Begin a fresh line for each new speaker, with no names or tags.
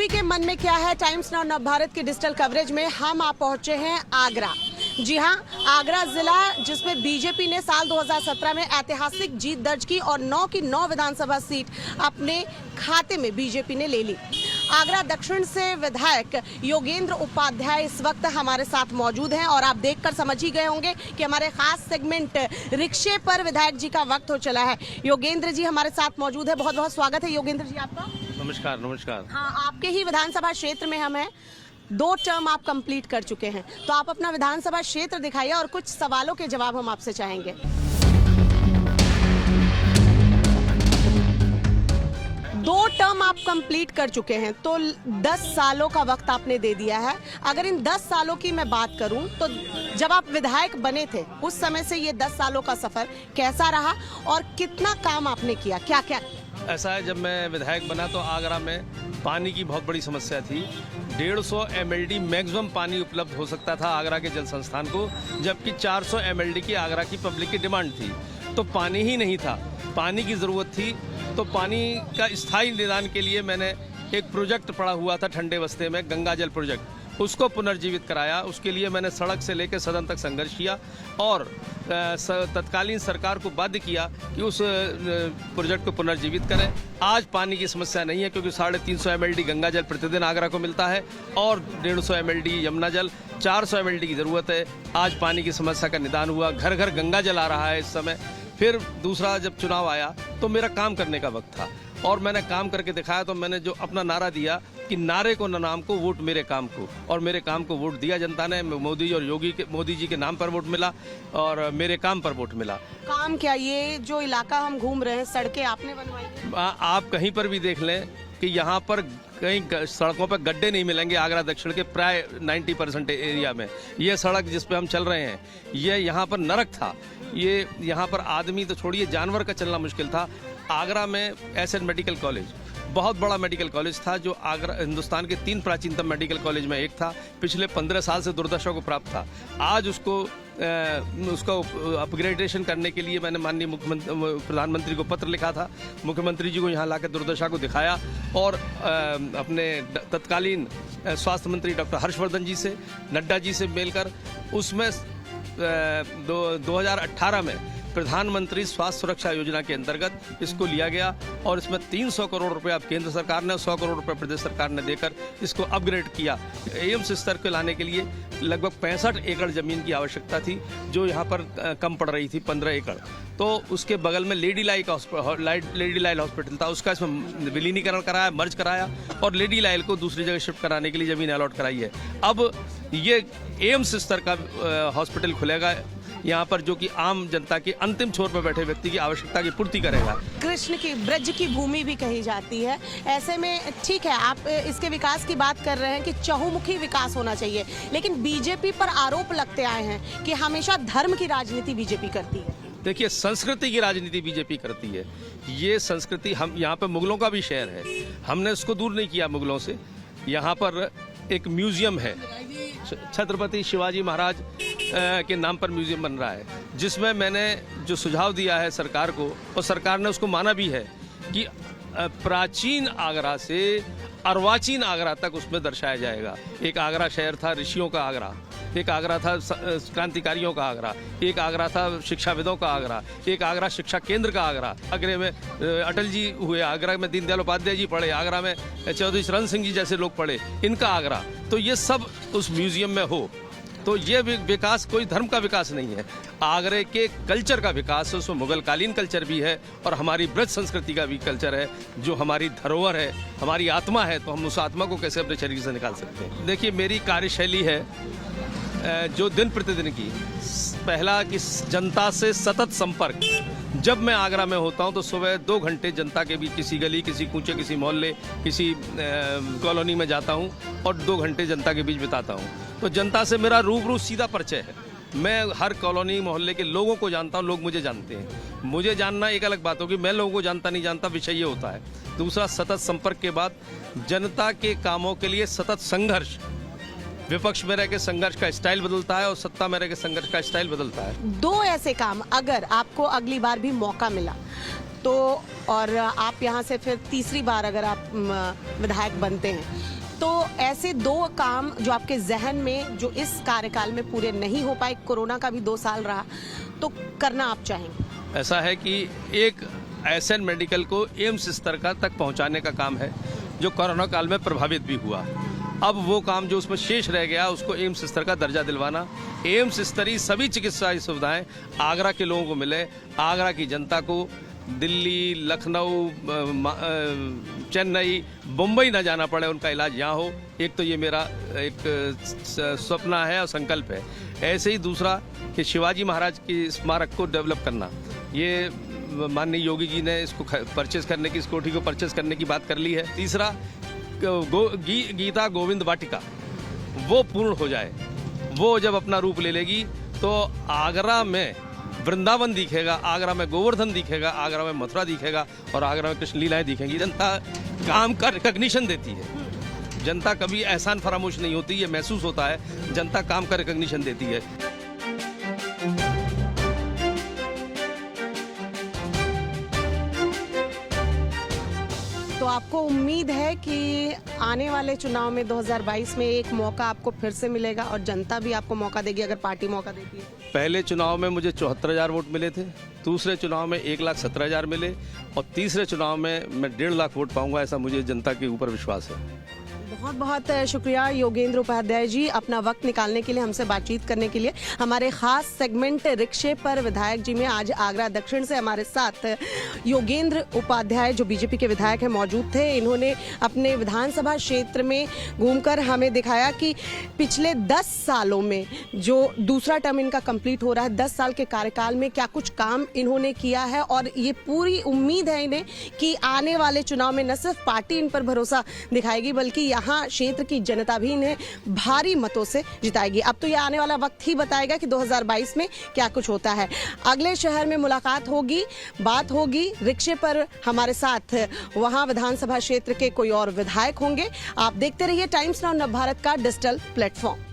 UP के मन में क्या है, टाइम्स नाउ नवभारत की डिजिटल कवरेज में हम आप पहुंचे हैं आगरा। जी हां, आगरा जिला जिसमें बीजेपी ने साल 2017 में ऐतिहासिक जीत दर्ज की और 9 की 9 विधानसभा सीट अपने खाते में बीजेपी ने ले ली। आगरा दक्षिण से विधायक योगेंद्र उपाध्याय इस वक्त हमारे साथ मौजूद हैं और आप देखकर समझ ही गए होंगे कि हमारे खास सेगमेंट रिक्शे पर विधायक जी का वक्त हो चला है। योगेंद्र जी हमारे साथ मौजूद है, बहुत बहुत स्वागत है योगेंद्र जी आपका।
नमस्कार। नमस्कार।
हाँ, आपके ही विधानसभा क्षेत्र में हम हैं, 2 टर्म आप कंप्लीट कर चुके हैं, तो आप अपना विधानसभा क्षेत्र दिखाइए और कुछ सवालों के जवाब हम आपसे चाहेंगे। 2 टर्म आप कंप्लीट कर चुके हैं, तो 10 सालों का वक्त आपने दे दिया है। अगर इन 10 सालों की मैं बात करूं तो जब आप विधायक बने थे उस समय से ये 10 सालों का सफर कैसा रहा और कितना काम आपने किया, क्या क्या?
ऐसा है, जब मैं विधायक बना तो आगरा में पानी की बहुत बड़ी समस्या थी। 150 MLD मैक्सिमम पानी उपलब्ध हो सकता था आगरा के जल संस्थान को, जबकि 400 MLD की आगरा की पब्लिक की डिमांड थी। तो पानी ही नहीं था, पानी की ज़रूरत थी। तो पानी का स्थायी निदान के लिए मैंने एक प्रोजेक्ट पड़ा हुआ था ठंडे बस्ते में, गंगा जल प्रोजेक्ट, उसको पुनर्जीवित कराया। उसके लिए मैंने सड़क से लेकर सदन तक संघर्ष किया और तत्कालीन सरकार को बाध्य किया कि उस प्रोजेक्ट को पुनर्जीवित करें। आज पानी की समस्या नहीं है, क्योंकि 350 MLD गंगा जल प्रतिदिन आगरा को मिलता है और 150 MLD यमुना जल, 400 MLD की ज़रूरत है। आज पानी की समस्या का निदान हुआ, घर घर गंगा जल आ रहा है इस समय। फिर दूसरा, जब चुनाव आया तो मेरा काम करने का वक्त था और मैंने काम करके दिखाया। तो मैंने जो अपना नारा दिया कि नारे को न नाम को, वोट मेरे काम को, और मेरे काम को वोट दिया जनता ने। मोदी और मोदी जी के नाम पर वोट मिला और मेरे काम पर वोट मिला।
काम क्या, ये जो इलाका हम घूम रहे हैं, सड़कें आपने बनवाई हैं?
आप कहीं पर भी देख लें कि यहाँ पर कहीं सड़कों पर गड्ढे नहीं मिलेंगे। आगरा दक्षिण के प्राय 90% एरिया में ये सड़क जिस पे हम चल रहे हैं, ये यहाँ पर नरक था। ये यहाँ पर आदमी तो छोड़िए, जानवर का चलना मुश्किल था। आगरा में एसएन मेडिकल कॉलेज बहुत बड़ा मेडिकल कॉलेज था, जो आगरा हिंदुस्तान के 3 प्राचीनतम मेडिकल कॉलेज में एक था। पिछले 15 साल से दुर्दशा को प्राप्त था। आज उसको अपग्रेडेशन करने के लिए मैंने माननीय प्रधानमंत्री को पत्र लिखा था। मुख्यमंत्री जी को यहाँ लाकर दुर्दशा को दिखाया और अपने तत्कालीन स्वास्थ्य मंत्री डॉक्टर हर्षवर्धन जी से, नड्डा जी से मिलकर उसमें 2018 में प्रधानमंत्री स्वास्थ्य सुरक्षा योजना के अंतर्गत इसको लिया गया और इसमें 300 करोड़ रुपए अब केंद्र सरकार ने, 100 करोड़ रुपए प्रदेश सरकार ने देकर इसको अपग्रेड किया। एम्स स्तर के लाने के लिए लगभग 65 एकड़ जमीन की आवश्यकता थी, जो यहाँ पर कम पड़ रही थी, 15 एकड़। तो उसके बगल में लेडी लाइल हॉस्पिटल था, उसका इसमें विलीनीकरण कराया, मर्ज कराया और लेडी लाइल को दूसरी जगह शिफ्ट कराने के लिए जमीन अलॉट कराई है। अब ये एम्स स्तर का हॉस्पिटल खुलेगा यहाँ पर, जो कि आम जनता के अंतिम छोर पर बैठे व्यक्ति की आवश्यकता की पूर्ति करेगा।
कृष्ण की ब्रज की भूमि भी कही जाती है। ऐसे में ठीक है, आप इसके विकास की बात कर रहे हैं कि चहुमुखी विकास होना चाहिए, लेकिन बीजेपी पर आरोप लगते आए हैं कि हमेशा धर्म की राजनीति बीजेपी करती है।
देखिए, संस्कृति की राजनीति बीजेपी करती है। ये संस्कृति, हम यहाँ पर मुगलों का भी शहर है, हमने उसको दूर नहीं किया मुगलों से। यहाँ पर एक म्यूजियम है, छत्रपति शिवाजी महाराज के नाम पर म्यूजियम बन रहा है, जिसमें मैंने जो सुझाव दिया है सरकार को, और सरकार ने उसको माना भी है कि प्राचीन आगरा से अर्वाचीन आगरा तक उसमें दर्शाया जाएगा। एक आगरा शहर था ऋषियों का आगरा, एक आगरा था क्रांतिकारियों का आगरा, एक आगरा था शिक्षाविदों का आगरा, एक आगरा शिक्षा केंद्र का आगरा। आगरे में अटल जी हुए, आगरा में दीनदयाल उपाध्याय जी पढ़े, आगरा में चौधरी चरण सिंह जी जैसे लोग पढ़े, इनका आगरा। तो ये सब उस म्यूजियम में हो, तो ये विकास कोई धर्म का विकास नहीं है, आगरे के कल्चर का विकास है। उसमें मुगलकालीन कल्चर भी है और हमारी ब्रज संस्कृति का भी कल्चर है, जो हमारी धरोहर है, हमारी आत्मा है। तो हम उस आत्मा को कैसे अपने शरीर से निकाल सकते हैं? देखिए, मेरी कार्यशैली है जो दिन प्रतिदिन की, पहला कि जनता से सतत संपर्क। जब मैं आगरा में होता हूं तो सुबह 2 घंटे जनता के बीच, किसी गली, किसी कूचे, किसी मोहल्ले, किसी कॉलोनी में जाता हूं और 2 घंटे जनता के बीच बिताता हूं। तो जनता से मेरा रूबरू सीधा परिचय है। मैं हर कॉलोनी मोहल्ले के लोगों को जानता हूं, लोग मुझे जानते हैं। मुझे जानना एक अलग बात होगी, मैं लोगों को जानता नहीं जानता, विषय ये होता है। दूसरा, सतत संपर्क के बाद जनता के कामों के लिए सतत संघर्ष। विपक्ष में रह के संघर्ष का स्टाइल बदलता है और सत्ता में रह के संघर्ष का स्टाइल बदलता है।
2 ऐसे काम अगर आपको अगली बार भी मौका मिला तो और आप यहाँ से फिर तीसरी बार अगर आप विधायक बनते हैं, तो ऐसे 2 काम जो आपके जहन में जो इस कार्यकाल में पूरे नहीं हो पाए, कोरोना का भी 2 साल रहा, तो करना आप चाहेंगे?
ऐसा है कि एक एसएन मेडिकल को एम्स स्तर का तक पहुंचाने का काम है, जो कोरोना काल में प्रभावित भी हुआ। अब वो काम जो उसमें शेष रह गया, उसको एम्स स्तर का दर्जा दिलवाना, एम्स स्तरीय सभी चिकित्सा सुविधाएं आगरा के लोगों को मिले, आगरा की जनता को दिल्ली, लखनऊ, चेन्नई, मुंबई ना जाना पड़े, उनका इलाज यहाँ हो। एक तो ये मेरा एक सपना है और संकल्प है। ऐसे ही दूसरा कि शिवाजी महाराज की स्मारक को डेवलप करना, ये माननीय योगी जी ने इसको परचेज करने की, इस कोठी को परचेज करने की बात कर ली है। तीसरा गीता गोविंद वाटिका वो पूर्ण हो जाए, वो जब अपना रूप ले लेगी तो आगरा में वृंदावन दिखेगा, आगरा में गोवर्धन दिखेगा, आगरा में मथुरा दिखेगा और आगरा में कृष्ण लीलाएं दिखेंगी। जनता काम का रिकॉग्निशन देती है, जनता कभी एहसान फरामोश नहीं होती, ये महसूस होता है, जनता काम का रिकॉग्निशन देती है।
तो आपको उम्मीद है कि आने वाले चुनाव में 2022 में एक मौका आपको फिर से मिलेगा और जनता भी आपको मौका देगी अगर पार्टी मौका देती है?
पहले चुनाव में मुझे 74,000 वोट मिले थे, दूसरे चुनाव में 1,17,000 मिले और तीसरे चुनाव में मैं 1.5 लाख वोट पाऊंगा, ऐसा मुझे जनता के ऊपर विश्वास है।
बहुत बहुत शुक्रिया योगेंद्र उपाध्याय जी, अपना वक्त निकालने के लिए, हमसे बातचीत करने के लिए। हमारे खास सेगमेंट रिक्शे पर विधायक जी में आज आगरा दक्षिण से हमारे साथ योगेंद्र उपाध्याय जो बीजेपी के विधायक हैं मौजूद थे। इन्होंने अपने विधानसभा क्षेत्र में घूमकर हमें दिखाया कि पिछले 10 सालों में जो दूसरा टर्म इनका कंप्लीट हो रहा है, 10 साल के कार्यकाल में क्या कुछ काम इन्होंने किया है और ये पूरी उम्मीद है इन्हें कि आने वाले चुनाव में न सिर्फ पार्टी इन पर भरोसा दिखाएगी बल्कि यहाँ क्षेत्र की जनता भी इन्हें भारी मतों से जिताएगी। अब तो ये आने वाला वक्त ही बताएगा कि 2022 में क्या कुछ होता है। अगले शहर में मुलाकात होगी, बात होगी रिक्शे पर, हमारे साथ वहां विधानसभा क्षेत्र के कोई और विधायक होंगे। आप देखते रहिए टाइम्स नाउ नव भारत का डिजिटल प्लेटफॉर्म।